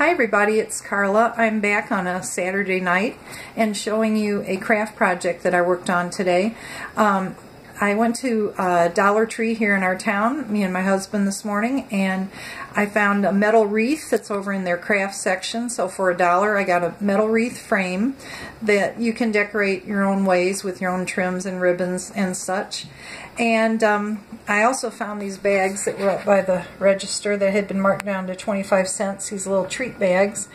Hi everybody, it's Carla. I'm back on a Saturday night and showing you a craft project that I worked on today. I went to Dollar Tree here in our town, me and my husband this morning, and I found a metal wreath that's over in their craft section. So for $1 I got a metal wreath frame that you can decorate your own ways with your own trims and ribbons and such. And I also found these bags that were up by the register that had been marked down to 25 cents, these little treat bags.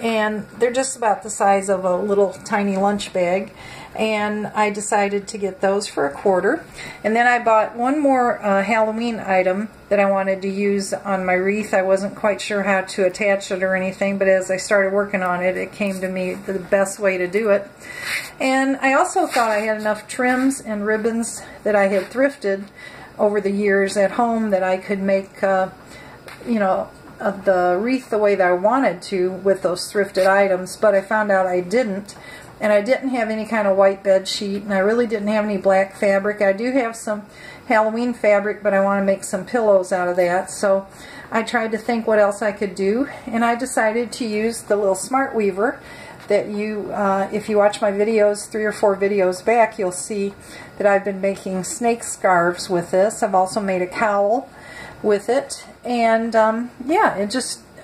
And they're just about the size of a little tiny lunch bag. And I decided to get those for $1. And then I bought one more Halloween item that I wanted to use on my wreath. I wasn't quite sure how to attach it or anything, but as I started working on it, it came to me the best way to do it. And I also thought I had enough trims and ribbons that I had thrifted over the years at home that I could make, the wreath the way that I wanted to with those thrifted items, but I found out I didn't. And I didn't have any kind of white bed sheet, and I really didn't have any black fabric. I do have some Halloween fabric, but I want to make some pillows out of that. So I tried to think what else I could do, and I decided to use the little smart weaver that if you watch my videos, 3 or 4 videos back, you'll see that I've been making snake scarves with this. I've also made a cowl with it, and yeah,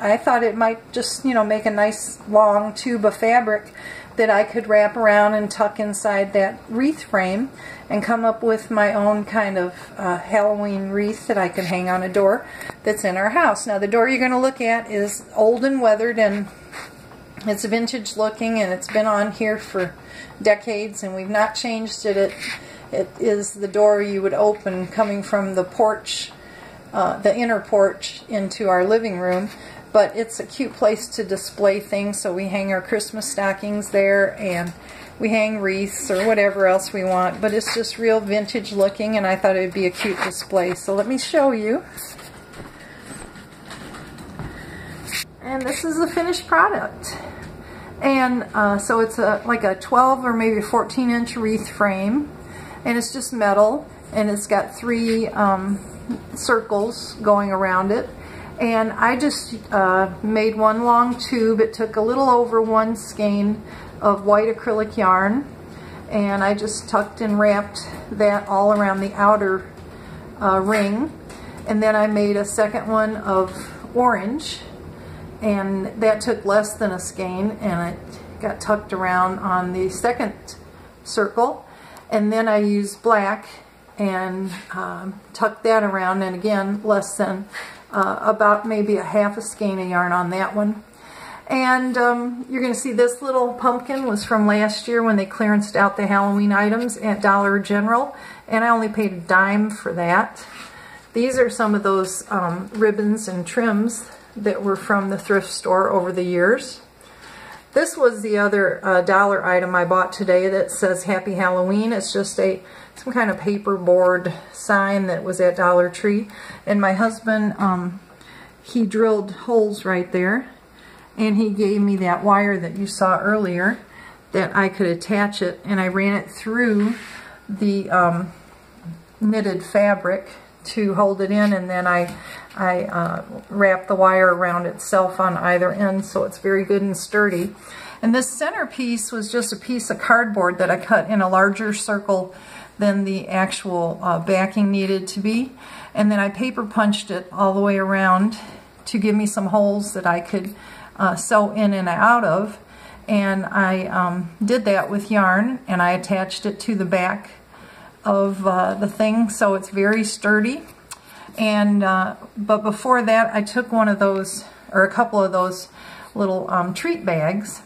I thought it might just, make a nice long tube of fabric that I could wrap around and tuck inside that wreath frame and come up with my own kind of Halloween wreath that I could hang on a door that's in our house. Now the door you're going to look at is old and weathered, and it's vintage looking, and it's been on here for decades, and we've not changed it. It is the door you would open coming from the porch, the inner porch, into our living room. But it's a cute place to display things, so we hang our Christmas stockings there, and we hang wreaths or whatever else we want. But it's just real vintage looking, and I thought it would be a cute display. So let me show you. And this is the finished product. And so it's like a 12 or maybe 14-inch wreath frame, and it's just metal, and it's got 3 circles going around it. And I just made one long tube. It took a little over 1 skein of white acrylic yarn, and I just tucked and wrapped that all around the outer ring. And then I made a second one of orange, and that took less than a skein, and it got tucked around on the second circle. And then I used black and tucked that around, and again less than about maybe a half a skein of yarn on that one. And you're going to see this little pumpkin was from last year when they clearanced out the Halloween items at Dollar General, and I only paid $0.10 for that. These are some of those ribbons and trims that were from the thrift store over the years. This was the other dollar item I bought today that says Happy Halloween. It's just some kind of paperboard sign that was at Dollar Tree. And my husband, he drilled holes right there, and he gave me that wire that you saw earlier that I could attach it, and I ran it through the knitted fabric to hold it in, and then I wrapped the wire around itself on either end, so it's very good and sturdy. And this center piece was just a piece of cardboard that I cut in a larger circle than the actual backing needed to be, and then I paper punched it all the way around to give me some holes that I could sew in and out of. And I did that with yarn, and I attached it to the back of the thing, so it's very sturdy. And but before that, I took one of those, or a couple of those little treat bags,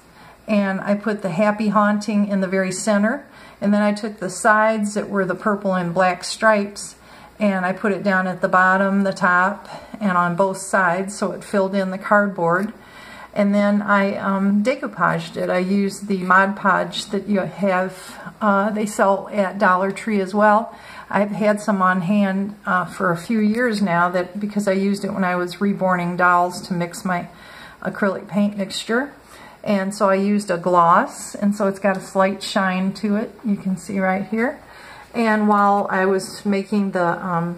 and I put the Happy Haunting in the very center, and then I took the sides that were the purple and black stripes, and I put it down at the bottom, the top, and on both sides, so it filled in the cardboard. And then I decoupaged it. I used the Mod Podge that you have, they sell at Dollar Tree as well. I've had some on hand for a few years now, because I used it when I was reborning dolls to mix my acrylic paint mixture. And so I used a gloss, and so it's got a slight shine to it, you can see right here. And while I was making the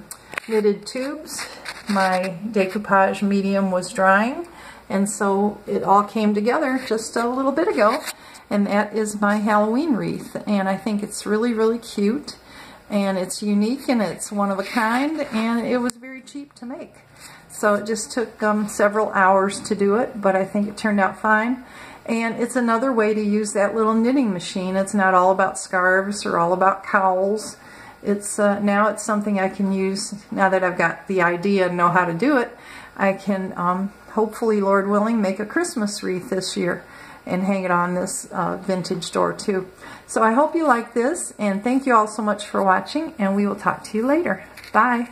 knitted tubes, my decoupage medium was drying, And so it all came together just a little bit ago, and that is my Halloween wreath. And I think it's really, really cute, and it's unique, and it's one of a kind, and it was very cheap to make. So it just took several hours to do it, but I think it turned out fine. And it's another way to use that little knitting machine. It's not all about scarves or all about cowls. It's now it's something I can use now that I've got the idea and know how to do it. I can hopefully, Lord willing, make a Christmas wreath this year and hang it on this vintage door too. So I hope you like this, and thank you all so much for watching, and we will talk to you later. Bye.